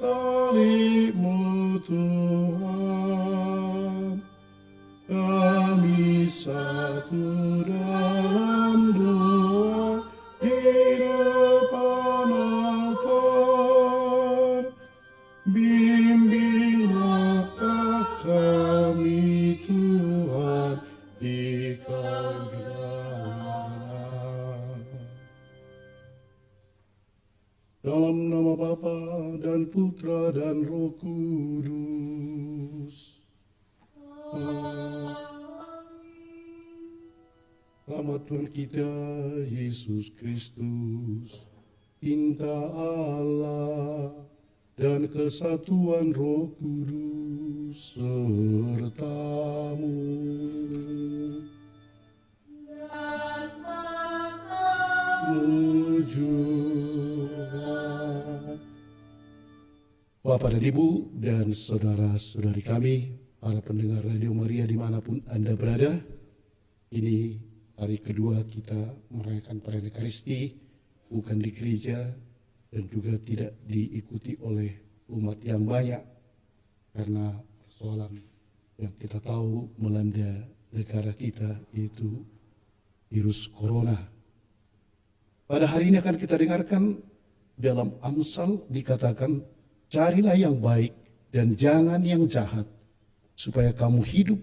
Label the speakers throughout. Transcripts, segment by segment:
Speaker 1: salib-Mu Tuhan. Kami satu dalam doa di depan altar. Bimbinglah kami Tuhan di Kau biara. Dalam nama Bapa dan Putra dan Roh Kudus. Selamat Tuhan kita Yesus Kristus, cinta Allah dan kesatuan Roh Kudus serta-Mu. Bapak dan Ibu dan saudara-saudari kami, para pendengar Radio Maria dimanapun Anda berada, ini hari kedua kita merayakan perayaan Ekaristi, bukan di gereja dan juga tidak diikuti oleh umat yang banyak karena persoalan yang kita tahu melanda negara kita, yaitu virus corona. Pada hari ini akan kita dengarkan dalam Amsal dikatakan, carilah yang baik dan jangan yang jahat, supaya kamu hidup.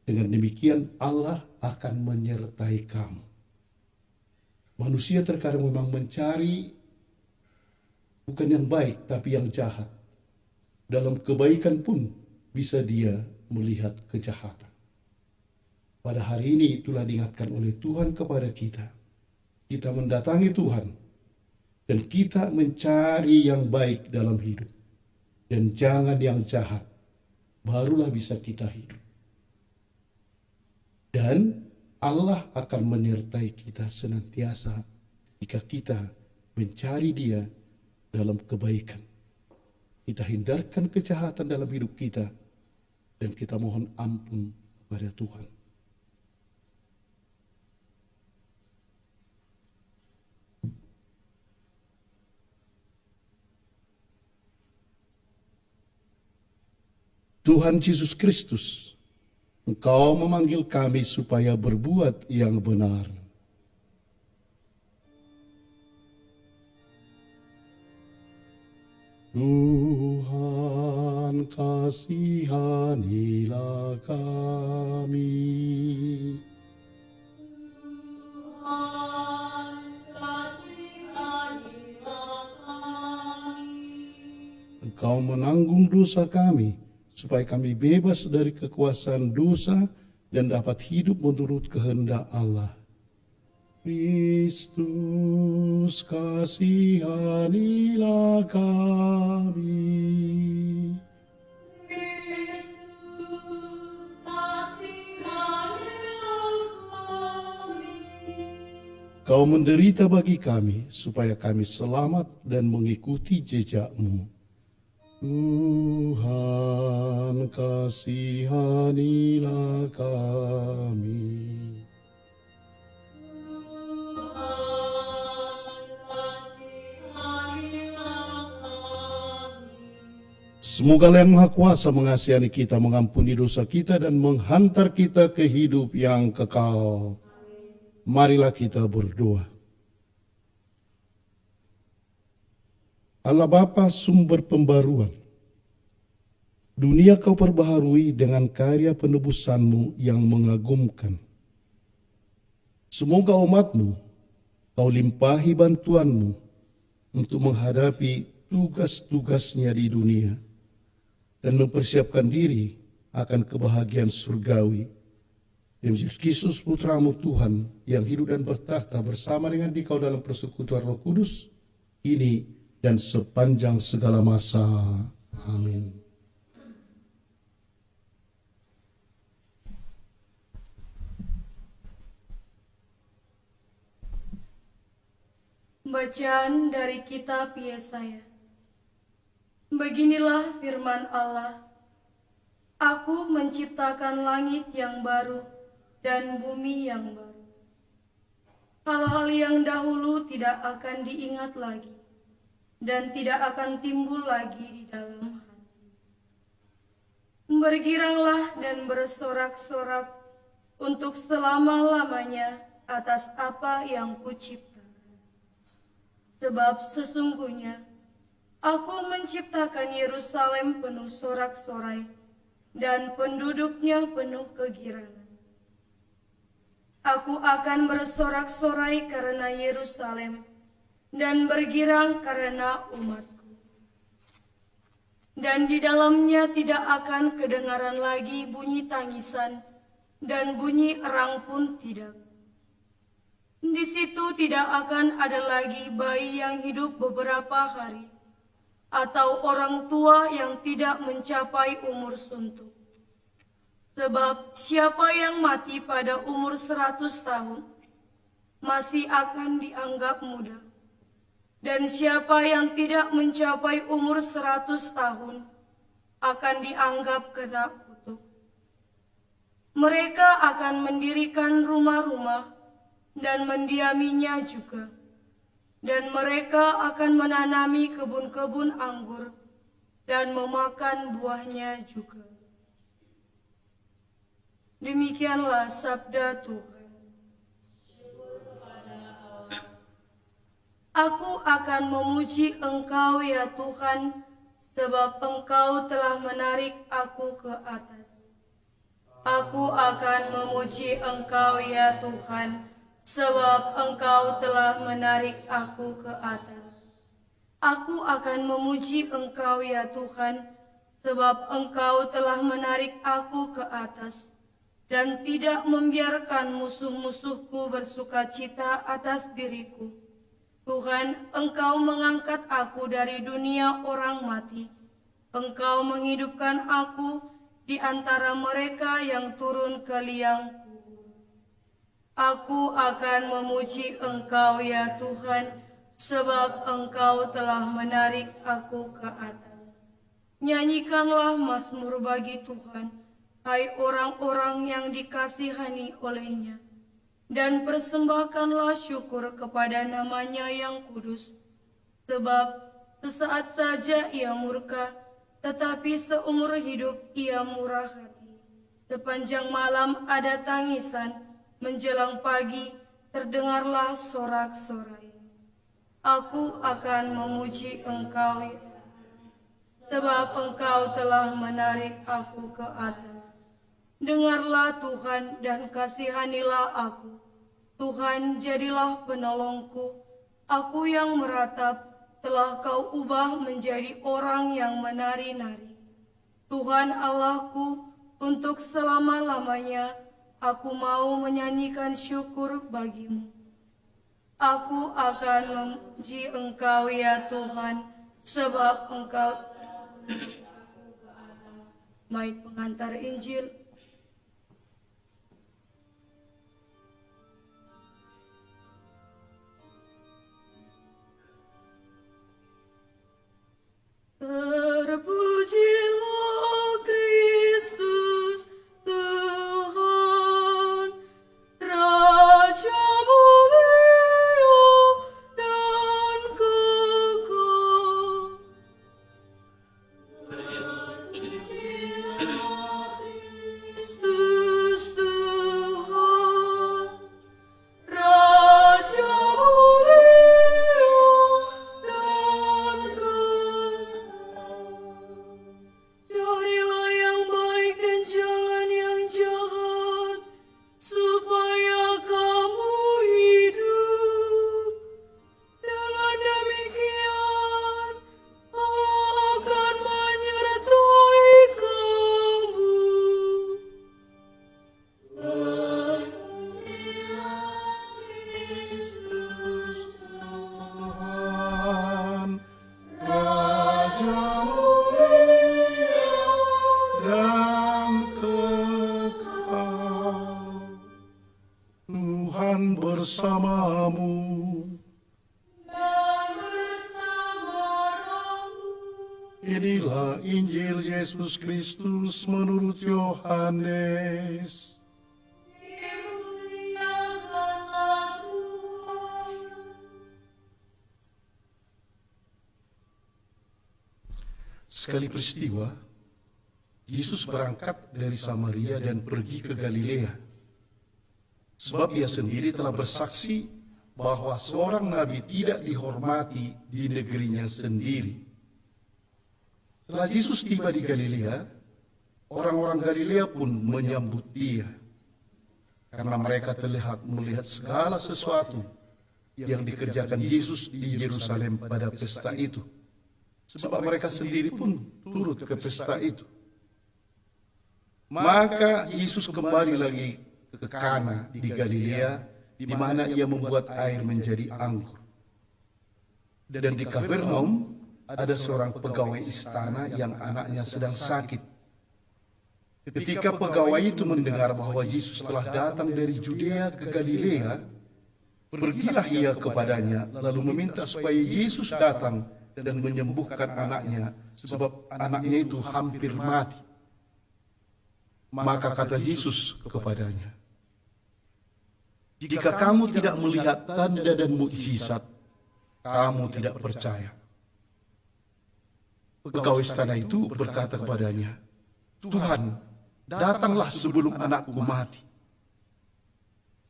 Speaker 1: Dengan demikian Allah akan menyertai kamu. Manusia terkadang memang mencari bukan yang baik, tapi yang jahat. Dalam kebaikan pun bisa dia melihat kejahatan. Pada hari ini itulah diingatkan oleh Tuhan kepada kita. Kita mendatangi Tuhan dan kita mencari yang baik dalam hidup. Dan jangan yang jahat. Barulah bisa kita hidup. Dan Allah akan menyertai kita senantiasa jika kita mencari Dia dalam kebaikan. Kita hindarkan kejahatan dalam hidup kita dan kita mohon ampun kepada Tuhan. Tuhan Yesus Kristus, Engkau memanggil kami supaya berbuat yang benar. Tuhan, kasihanilah kami.
Speaker 2: Tuhan, kasihanilah kami.
Speaker 1: Engkau menanggung dosa kami, supaya kami bebas dari kekuasaan dosa dan dapat hidup menurut kehendak Allah. Kristus, kasihanilah kami.
Speaker 2: Kristus, kasihanilah kami.
Speaker 1: Kau menderita bagi kami, supaya kami selamat dan mengikuti jejak-Mu. Tuhan, kasihanilah kami.
Speaker 2: Tuhan, kasihanilah kami.
Speaker 1: Semoga Yang Maha Kuasa mengasihani kita, mengampuni dosa kita, dan menghantar kita ke hidup yang kekal. Marilah kita berdoa. Allah Bapa, sumber pembaruan, dunia Kau perbaharui dengan karya penebusan-Mu yang mengagumkan. Semoga umat-Mu Kau limpahi bantuan-Mu untuk menghadapi tugas-tugasnya di dunia dan mempersiapkan diri akan kebahagiaan surgawi. Demi Yesus Kristus Putra-Mu Tuhan yang hidup dan bertahta bersama dengan Dikau dalam persekutuan Roh Kudus, ini dan sepanjang segala masa. Amin.
Speaker 3: Bacaan dari kitab Yesaya. Beginilah firman Allah. Aku menciptakan langit yang baru dan bumi yang baru. Hal-hal yang dahulu tidak akan diingat lagi dan tidak akan timbul lagi di dalam Bergiranglah dan bersorak-sorak untuk selama-lamanya atas apa yang kuciptakan. Sebab sesungguhnya aku menciptakan Yerusalem penuh sorak-sorai dan penduduknya penuh kegirangan. Aku akan bersorak-sorai karena Yerusalem dan bergirang karena umatku. Dan di dalamnya tidak akan kedengaran lagi bunyi tangisan dan bunyi erang pun tidak. Di situ tidak akan ada lagi bayi yang hidup beberapa hari, atau orang tua yang tidak mencapai umur suntuk. Sebab siapa yang mati pada umur 100 tahun, masih akan dianggap muda. Dan siapa yang tidak mencapai umur 100 tahun, akan dianggap kena kutuk. Mereka akan mendirikan rumah-rumah dan mendiaminya juga. Dan mereka akan menanami kebun-kebun anggur dan memakan buahnya juga. Demikianlah sabda Tuhan. Aku akan memuji Engkau ya Tuhan, sebab Engkau telah menarik aku ke atas. Aku akan memuji Engkau ya Tuhan, sebab Engkau telah menarik aku ke atas. Aku akan memuji Engkau ya Tuhan, sebab Engkau telah menarik aku ke atas, dan tidak membiarkan musuh-musuhku bersukacita atas diriku. Tuhan, Engkau mengangkat aku dari dunia orang mati. Engkau menghidupkan aku di antara mereka yang turun ke liang kubur. Aku akan memuji Engkau ya Tuhan, sebab Engkau telah menarik aku ke atas. Nyanyikanlah mazmur bagi Tuhan, hai orang-orang yang dikasihani olehnya, dan persembahkanlah syukur kepada namanya yang kudus. Sebab sesaat saja ia murka, tetapi seumur hidup ia murah hati. Sepanjang malam ada tangisan, menjelang pagi terdengarlah sorak-sorai. Aku akan memuji Engkau, sebab Engkau telah menarik aku ke atas. Dengarlah Tuhan dan kasihanilah aku. Tuhan, jadilah penolongku. Aku yang meratap telah Kau ubah menjadi orang yang menari-nari. Tuhan Allahku, untuk selama-lamanya aku mau menyanyikan syukur bagi-Mu. Aku akan memuji Engkau ya Tuhan, sebab Engkau. Baik, pengantar Injil. Terpujilah Kristus Tuhan, Raja mulia dan kekal. Terpujilah Kristus Tuhan, Raja mulia dan kekal. Carilah yang baik dan jangan yang jahat, supaya kamu hidup. Dengan demikian, Allah akan menyertai kamu.
Speaker 1: Tuhan, Raja mulia dan kekal. Tuhan bersamamu.
Speaker 3: Dan bersama rohmu.
Speaker 1: Inilah Injil Yesus Kristus menurut Yohanes.
Speaker 3: Dimuliakanlah Tuhan.
Speaker 1: Sekali peristiwa, Yesus berangkat dari Samaria dan pergi ke Galilea. Sebab ia sendiri telah bersaksi bahwa seorang nabi tidak dihormati di negerinya sendiri. Setelah Yesus tiba di Galilea, orang-orang Galilea pun menyambut dia, karena mereka terlihat melihat segala sesuatu yang dikerjakan Yesus di Yerusalem pada pesta itu. Sebab mereka sendiri pun turut ke pesta itu. Maka Yesus kembali lagi ke Kana di Galilea, di mana ia membuat air menjadi anggur. Dan di Kapernaum ada seorang pegawai istana yang anaknya sedang sakit. Ketika pegawai itu mendengar bahwa Yesus telah datang dari Judea ke Galilea, pergilah ia kepadanya, lalu meminta supaya Yesus datang dan menyembuhkan anaknya, sebab anaknya itu hampir mati. Maka kata Yesus kepadanya, "Jika kamu tidak melihat tanda dan mukjizat, kamu tidak percaya." Pegawai istana itu berkata kepadanya, "Tuhan, datanglah sebelum anakku mati."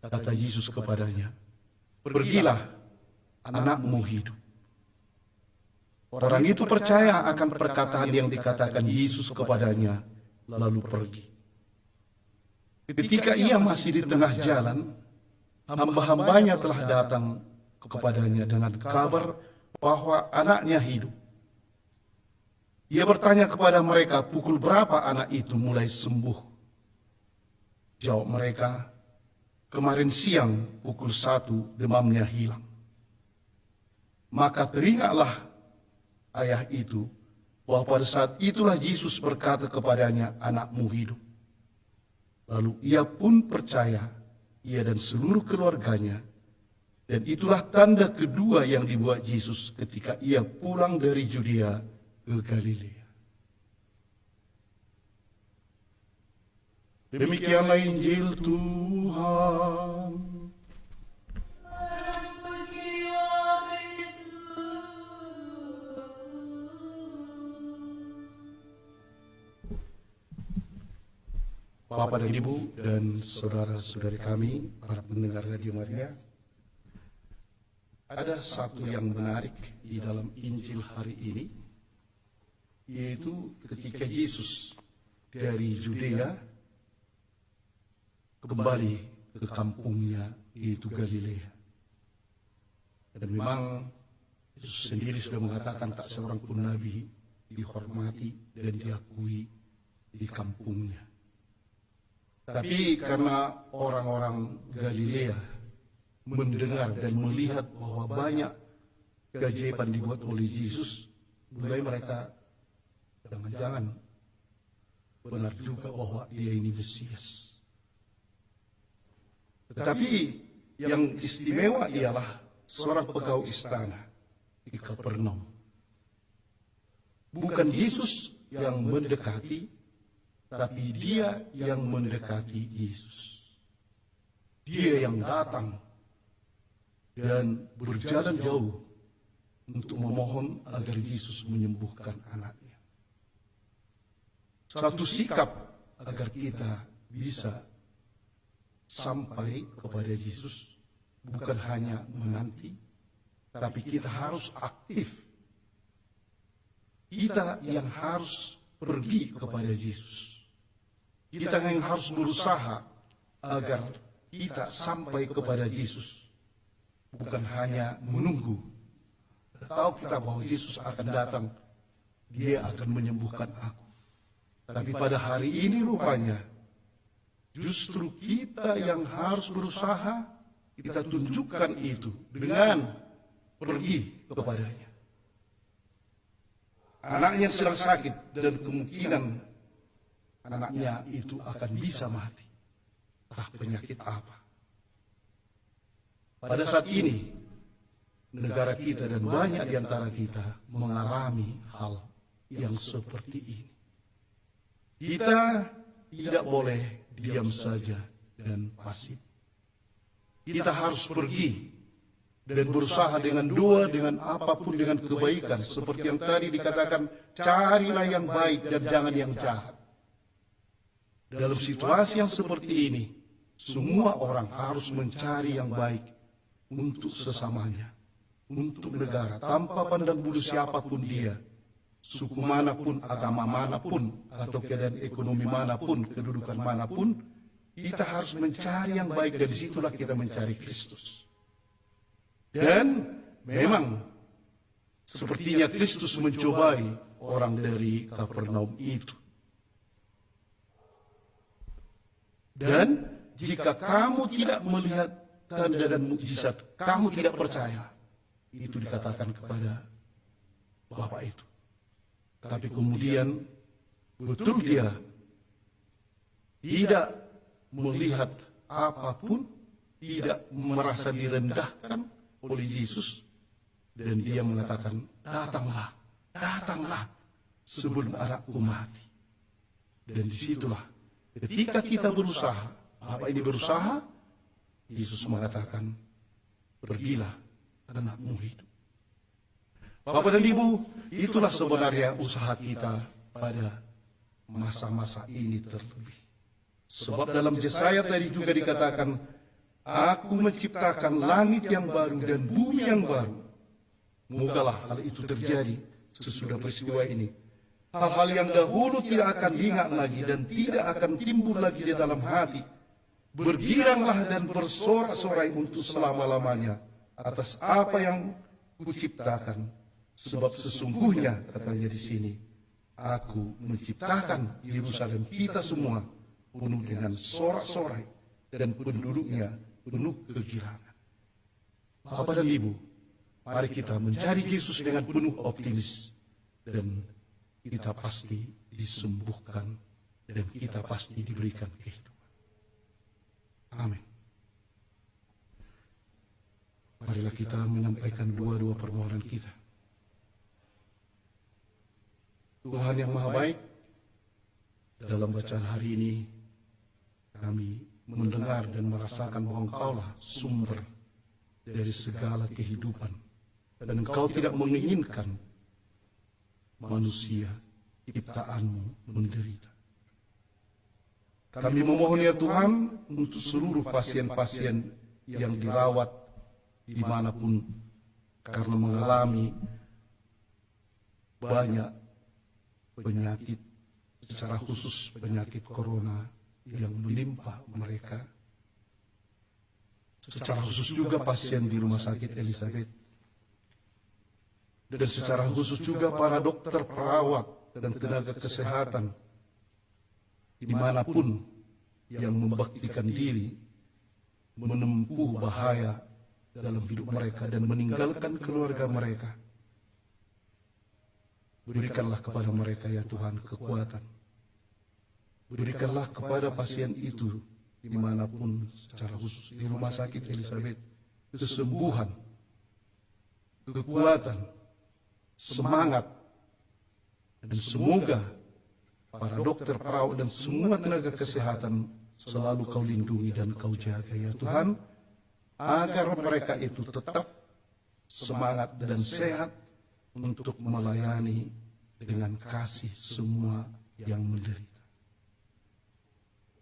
Speaker 1: Kata Yesus kepadanya, "Pergilah, anakmu hidup." Orang itu percaya akan perkataan yang dikatakan Yesus kepadanya, lalu pergi. Ketika ia masih di tengah jalan, hamba-hambanya telah datang kepadanya dengan kabar bahwa anaknya hidup. Ia bertanya kepada mereka, pukul berapa anak itu mulai sembuh? Jawab mereka, "Kemarin siang pukul 1 demamnya hilang." Maka teringatlah ayah itu bahwa pada saat itulah Yesus berkata kepadanya, "Anakmu hidup." Lalu ia pun percaya, ia dan seluruh keluarganya. Dan itulah tanda kedua yang dibuat Yesus ketika ia pulang dari Judea ke Galilea. Demikianlah Injil Tuhan.
Speaker 2: Terpujilah Kristus.
Speaker 1: Bapak dan Ibu dan saudara-saudari kami, para pendengar Radio Maria, ada satu yang menarik di dalam Injil hari ini, yaitu ketika Yesus dari Judea kembali ke kampungnya, yaitu Galilea. Dan memang Yesus sendiri sudah mengatakan tak seorang pun nabi dihormati dan diakui di kampungnya. Tapi karena orang-orang Galilea mendengar dan melihat bahwa banyak keajaiban dibuat oleh Yesus, mulai mereka, jangan-jangan benar juga bahwa dia ini Mesias. Tetapi yang istimewa ialah seorang pegawai istana di Kapernaum. Bukan Yesus yang mendekati, tapi dia yang mendekati Yesus. Dia yang datang dan berjalan jauh untuk memohon agar Yesus menyembuhkan anaknya. Satu sikap agar kita bisa sampai kepada Yesus, bukan hanya menanti, tapi kita harus aktif. Kita yang harus pergi kepada Yesus. Kita yang harus berusaha agar kita sampai kepada Yesus. Bukan hanya menunggu. Tahu kita bahwa Yesus akan datang, dia akan menyembuhkan aku. Tapi pada hari ini rupanya, justru kita yang harus berusaha, kita tunjukkan itu dengan pergi kepadanya. Anaknya sedang sakit dan kemungkinan anaknya itu akan bisa mati. Entah penyakit apa. Pada saat ini, negara kita dan banyak di antara kita mengalami hal yang seperti ini. Kita tidak boleh diam saja dan pasif. Kita harus pergi dan berusaha dengan doa, dengan apapun, dengan kebaikan. Seperti yang tadi dikatakan, carilah yang baik dan jangan yang jahat. dalam situasi yang seperti ini, semua orang harus mencari yang baik untuk sesamanya, untuk negara, tanpa pandang bulu siapapun dia, suku manapun, agama manapun, atau keadaan ekonomi manapun, kedudukan manapun, kita harus mencari yang baik, dan disitulah kita mencari Kristus. Dan memang sepertinya Kristus mencobai orang dari Kapernaum itu. Dan jika kamu tidak melihat tanda dan mukjizat, kamu tidak percaya. Itu dikatakan kepada bapak itu. Tapi kemudian betul dia tidak melihat apapun, tidak merasa direndahkan oleh Yesus, dan dia mengatakan, datanglah, datanglah sebelum anakku mati. Dan disitulah ketika kita berusaha, apa ini berusaha? Yesus mengatakan, pergilah, anakmu hidup. Bapak dan Ibu, itulah sebenarnya usaha kita pada masa-masa ini terlebih. Sebab dalam Yesaya tadi juga dikatakan, aku menciptakan langit yang baru dan bumi yang baru. Mogalah hal itu terjadi sesudah peristiwa ini. Hal-hal yang dahulu tidak akan diingat lagi dan tidak akan timbul lagi di dalam hati. Bergiranglah dan bersorak-sorai untuk selama-lamanya atas apa yang kuciptakan. Sebab sesungguhnya, katanya di sini, aku menciptakan Yerusalem kita semua penuh dengan sorak-sorai dan penduduknya penuh kegirangan. Bapak dan Ibu, mari kita mencari Yesus dengan penuh optimis, dan kita pasti disembuhkan dan kita pasti diberikan kehidupan. Amin. Marilah kita menyampaikan dua-dua permohonan kita. Tuhan yang Maha Baik, dalam bacaan hari ini kami mendengar dan merasakan bahwa Engkaulah sumber dari segala kehidupan, dan Engkau tidak menginginkan manusia ciptaanmu menderita. Kami memohon ya Tuhan untuk seluruh pasien-pasien yang dirawat dimanapun karena mengalami banyak penyakit, secara khusus penyakit corona yang menimpa mereka. Secara khusus juga pasien di Rumah Sakit Elizabeth. Dan secara khusus juga para dokter, perawat, dan tenaga kesehatan dimanapun yang membaktikan diri menempuh bahaya dalam hidup mereka dan meninggalkan keluarga mereka. Berikanlah kepada mereka ya Tuhan kekuatan. Berikanlah kepada pasien itu dimanapun, secara khusus di Rumah Sakit Elizabeth, kesembuhan, kekuatan, semangat, dan semoga para dokter, perawat, dan semua tenaga kesehatan selalu Kau lindungi dan Kau jaga ya Tuhan, agar mereka itu tetap semangat dan sehat untuk melayani dengan kasih semua yang menderita.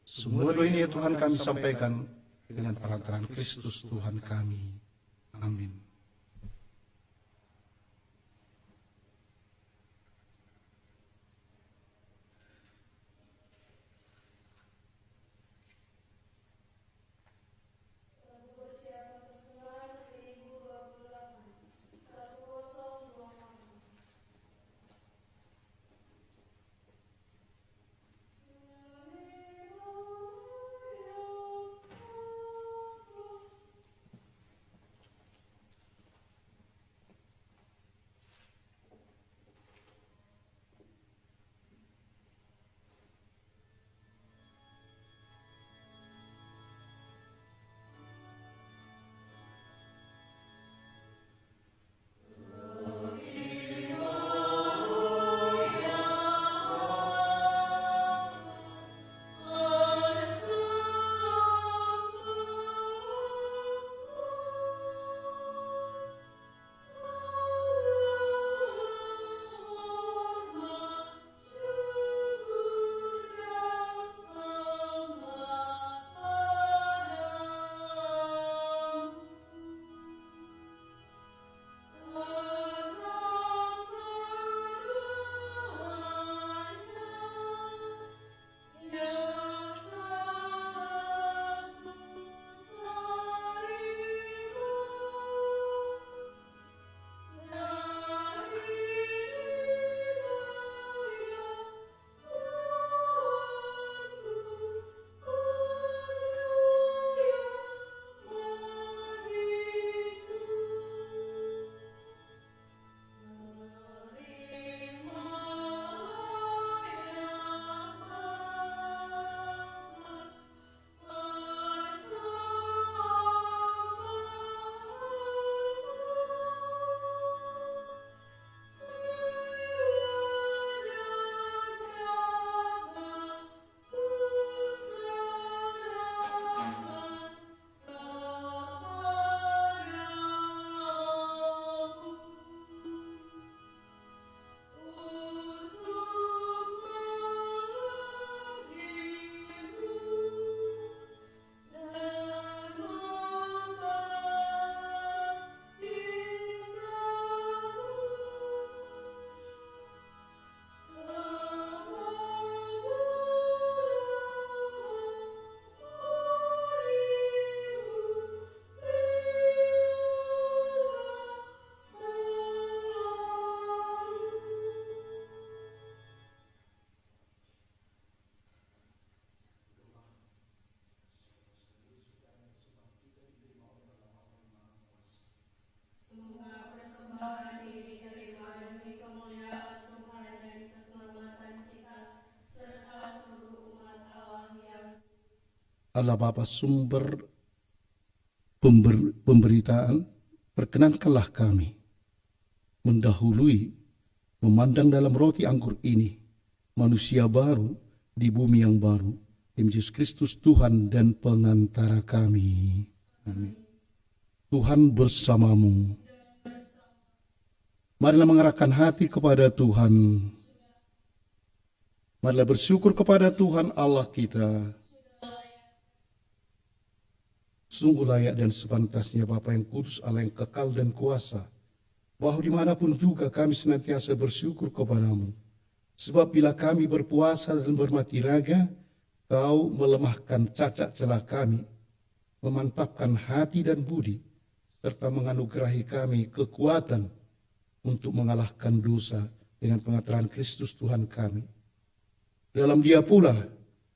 Speaker 1: Semua doa ini ya Tuhan kami sampaikan dengan perantaraan Kristus Tuhan kami. Amin. Allah Bapa sumber pemberitaan, perkenankanlah kami mendahului, memandang dalam roti anggur ini, manusia baru di bumi yang baru, Yesus Kristus Tuhan dan pengantara kami. Amin. Tuhan bersamamu. Marilah mengarahkan hati kepada Tuhan. Marilah bersyukur kepada Tuhan Allah kita. Sungguh layak dan sepantasnya Bapa yang kudus, Allah yang kekal dan kuasa, bahwa dimanapun juga kami senantiasa bersyukur kepadamu. Sebab bila kami berpuasa dan bermati raga, Kau melemahkan cacat celah kami, memantapkan hati dan budi, serta menganugerahi kami kekuatan untuk mengalahkan dosa dengan pengetahuan Kristus Tuhan kami. Dalam Dia pula,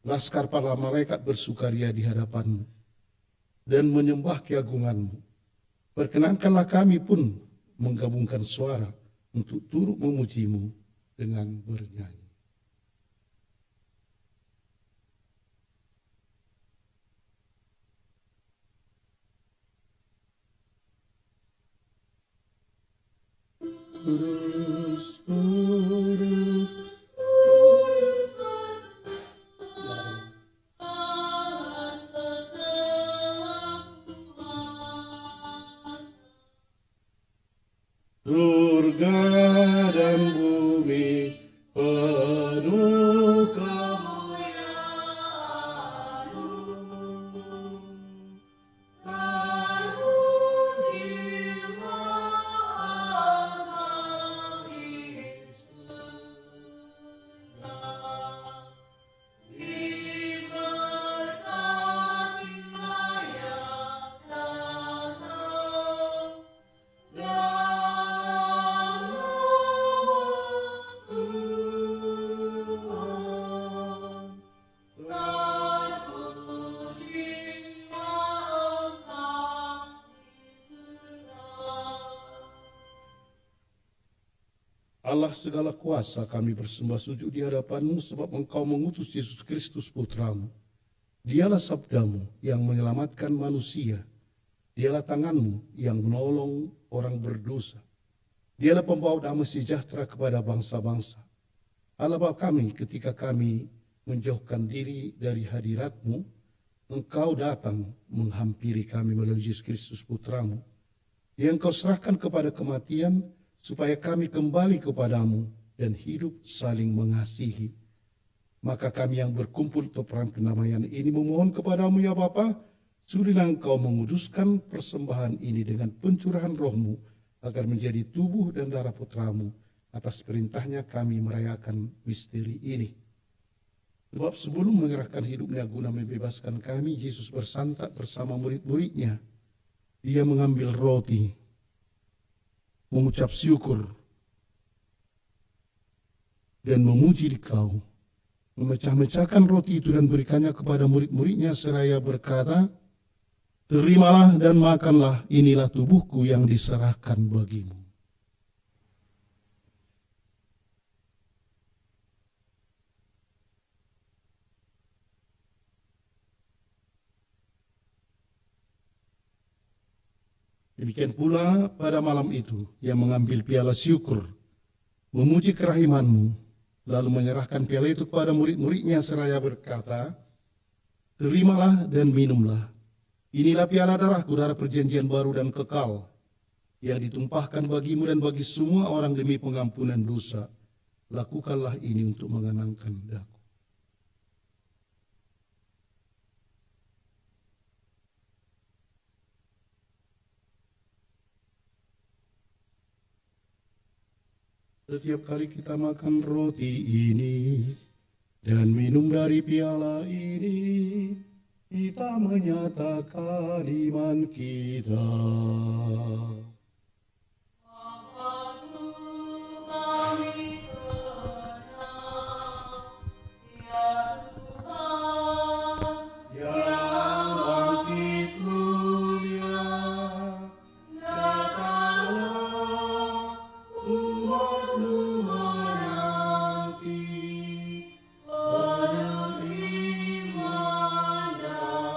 Speaker 1: laskar para malaikat bersukaria di hadapan-Mu dan menyembah keagungan-Mu. Perkenankanlah kami pun menggabungkan suara untuk turut memuji-Mu dengan bernyanyi. Kudus, kudus,
Speaker 2: Kudus Allah segala kuasa.
Speaker 1: surga dan bumi penuh
Speaker 2: Kemuliaan-Mu, terpujilah Engkau di surga. Diberkatilah yang datang dalam nama Tuhan. Terpujilah Engkau di surga.
Speaker 1: Allah segala kuasa, kami bersembah sujud di hadapan-Mu sebab Engkau mengutus Yesus Kristus Putra-Mu. Dialah sabda-Mu yang menyelamatkan manusia. Dialah tangan-Mu yang menolong orang berdosa. Dialah pembawa damai sejahtera kepada bangsa-bangsa. Allah Bapa kami, ketika kami menjauhkan diri dari hadirat-Mu, Engkau datang menghampiri kami melalui Yesus Kristus Putra-Mu, yang Engkau serahkan kepada kematian, supaya kami kembali kepadamu dan hidup saling mengasihi. Maka kami yang berkumpul untuk perang kedamaian ini memohon kepadamu ya Bapa, surilah Engkau menguduskan persembahan ini dengan pencurahan roh-Mu, agar menjadi tubuh dan darah Putra-Mu. Atas perintahnya kami merayakan misteri ini. Sebab sebelum menyerahkan hidupnya guna membebaskan kami, Yesus bersantap bersama murid-muridnya. Dia mengambil roti, mengucap syukur, dan memuji Dikau, memecah-mecahkan roti itu dan berikannya kepada murid-muridnya seraya berkata, "Terimalah dan makanlah, inilah tubuhku yang diserahkan bagimu." Demikian pula pada malam itu, ia mengambil piala syukur, memuji kerahiman-Mu, lalu menyerahkan piala itu kepada murid-muridnya seraya berkata, "Terimalah dan minumlah. Inilah piala darahku, darah perjanjian baru dan kekal, yang ditumpahkan bagimu dan bagi semua orang demi pengampunan dosa. Lakukanlah ini untuk mengenangkan daku." Setiap kali kita makan roti ini dan minum dari piala ini, kita menyatakan iman kita.
Speaker 2: Bapakku kami kenal, ya Tuhan,
Speaker 1: Yang bangkit mulia, datanglah umat-Mu menanti, penuh iman dan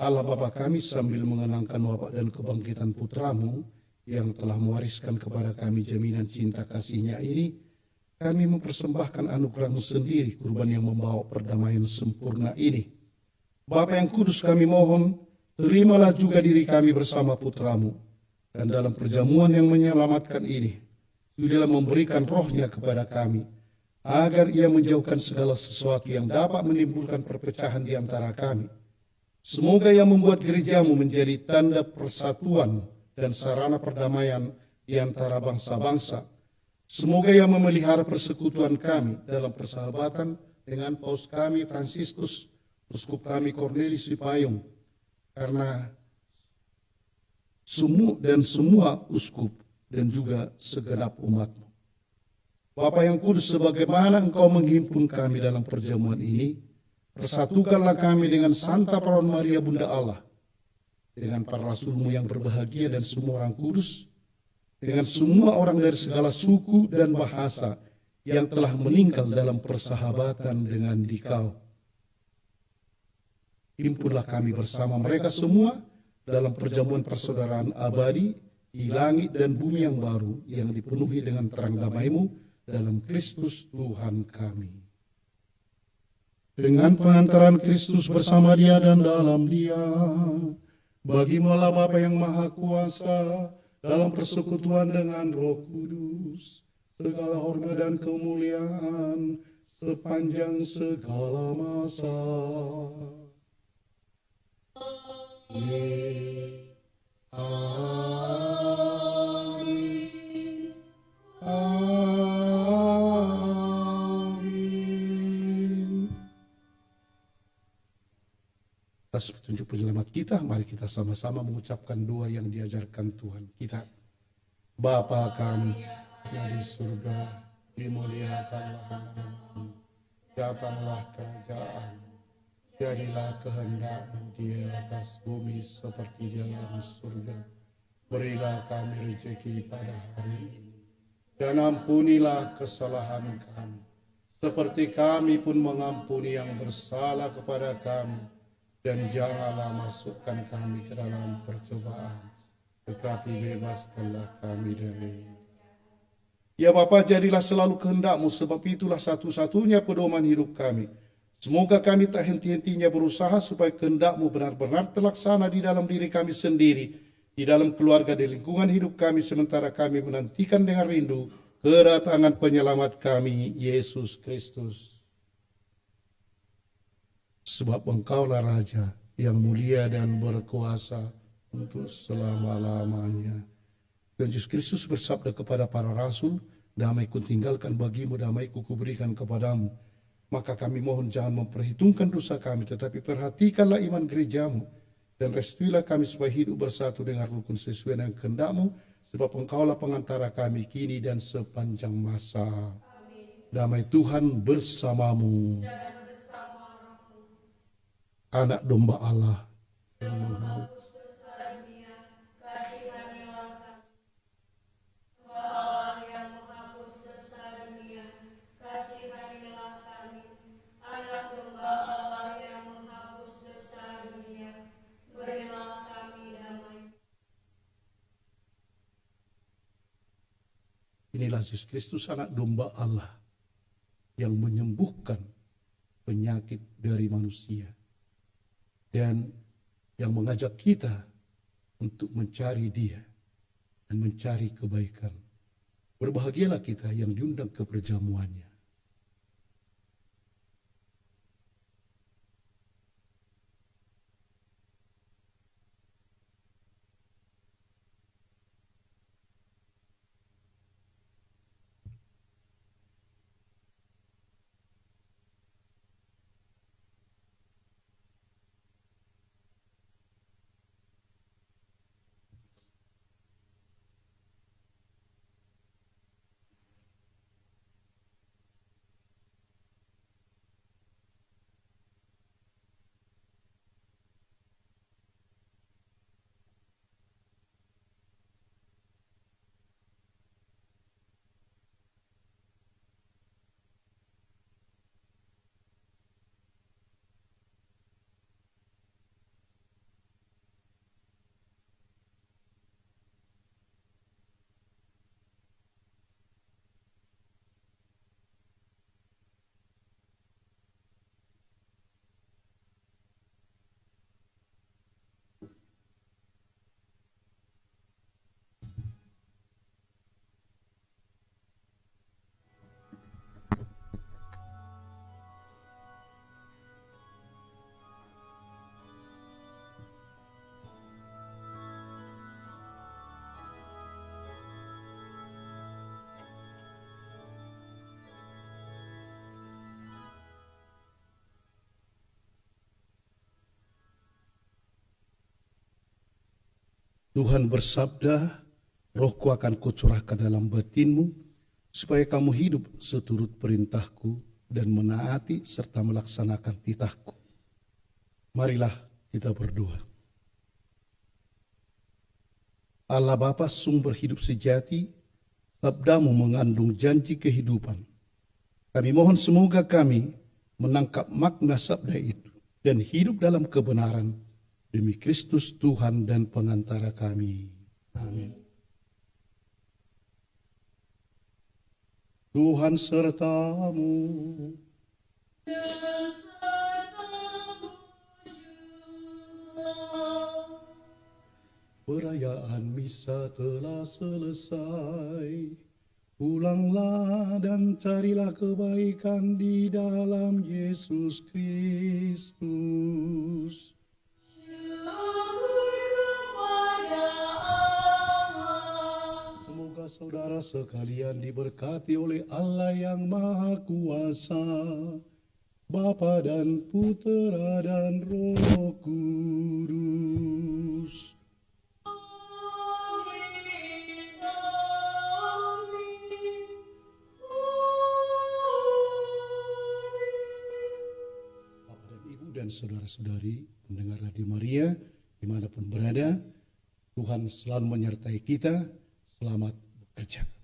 Speaker 1: Allah Bapa kami, sambil mengenangkan wafat dan kebangkitan putramu yang telah mewariskan kepada kami jaminan cinta kasihnya ini, kami mempersembahkan anugerah-Mu sendiri, kurban yang membawa perdamaian sempurna ini. Bapa yang kudus, kami mohon, terimalah juga diri kami bersama putramu, dan dalam perjamuan yang menyelamatkan ini, sudilah memberikan rohnya kepada kami, agar ia menjauhkan segala sesuatu yang dapat menimbulkan perpecahan di antara kami. Semoga ia membuat gerejamu menjadi tanda persatuan dan sarana perdamaian di antara bangsa-bangsa. Semoga ia memelihara persekutuan kami dalam persahabatan dengan Paus kami Fransiskus, Uskup kami Cornelis Sipayung, karena semua uskup dan juga segenap umat-Mu. Bapa yang kudus, sebagaimana Engkau menghimpun kami dalam perjamuan ini, persatukanlah kami dengan Santa Perawan Maria Bunda Allah, dengan para rasul-Mu yang berbahagia dan semua orang kudus, dengan semua orang dari segala suku dan bahasa yang telah meninggal dalam persahabatan dengan Dikau. Himpunlah kami bersama mereka semua dalam perjamuan persaudaraan abadi di langit dan bumi yang baru, yang dipenuhi dengan terang damai-Mu dalam Kristus Tuhan kami. Dengan pengantaran Kristus bersama Dia dan dalam Dia, bagi-Mu Allah Bapa yang Maha Kuasa, dalam persekutuan dengan Roh Kudus, segala hormat dan kemuliaan sepanjang segala masa. Amin. Amin. Amin. Atas petunjuk penyelamat kita, mari kita sama-sama mengucapkan doa yang diajarkan Tuhan kita. Bapa kami yang di surga, dimuliakanlah nama-Mu, datanglah kerajaan-Mu, jadilah kehendak-Mu di atas bumi seperti di dalam surga. Berilah kami rezeki pada hari ini, dan ampunilah kesalahan kami, seperti kami pun mengampuni yang bersalah kepada kami. Dan janganlah masukkan kami ke dalam percobaan, tetapi bebaskanlah kami dari. Ya Bapa, jadilah selalu kehendak-Mu, sebab itulah satu-satunya pedoman hidup kami. Semoga kami tak henti-hentinya berusaha supaya kehendak-Mu benar-benar terlaksana di dalam diri kami sendiri, di dalam keluarga, di lingkungan hidup kami, sementara kami menantikan dengan rindu kedatangan penyelamat kami, Yesus Kristus. Sebab Engkaulah Raja yang mulia dan berkuasa untuk selama-lamanya. Dan Yesus Kristus bersabda kepada para rasul, damai-Ku tinggalkan bagimu, damai-Ku kuberikan kepadamu. Maka kami mohon jangan memperhitungkan dosa kami, tetapi perhatikanlah iman gereja-Mu, dan restuilah kami supaya hidup bersatu dengan rukun sesuai dengan kehendak-Mu, sebab Engkaulah pengantara kami kini dan sepanjang masa. Amin. Damai Tuhan bersamamu. Anak domba Allah yang menghapus dosa dunia, kasihanilah kami. Domba Allah yang menghapus dosa dunia, kasihanilah kami. Anak domba Allah yang menghapus dosa dunia, berilah kami damai. Inilah Yesus Kristus, anak domba Allah yang menyembuhkan penyakit dari manusia, dan yang mengajak kita untuk mencari Dia dan mencari kebaikan. Berbahagialah kita yang diundang ke perjamuannya. Tuhan bersabda, Rohku akan kucurahkan dalam batinmu, supaya kamu hidup seturut perintahku dan menaati serta melaksanakan titahku. Marilah kita berdoa. Allah Bapa sumber hidup sejati, sabdamu mengandung janji kehidupan. Kami mohon semoga kami menangkap makna sabda itu dan hidup dalam kebenaran demi Kristus Tuhan dan pengantara kami. Amin. Tuhan sertamu.
Speaker 2: Dan sertamu juga.
Speaker 1: Perayaan misa telah selesai. Pulanglah dan carilah kebaikan di dalam Yesus Kristus.
Speaker 2: Syukur kepada Allah.
Speaker 1: Semoga saudara sekalian diberkati oleh Allah yang Maha Kuasa, Bapa dan Putera dan Roh Kudus.
Speaker 2: Amin, amin,
Speaker 1: Bapak dan Ibu dan saudara-saudari pendengar Radio Maria dimanapun berada, Tuhan selalu menyertai kita. Selamat bekerja.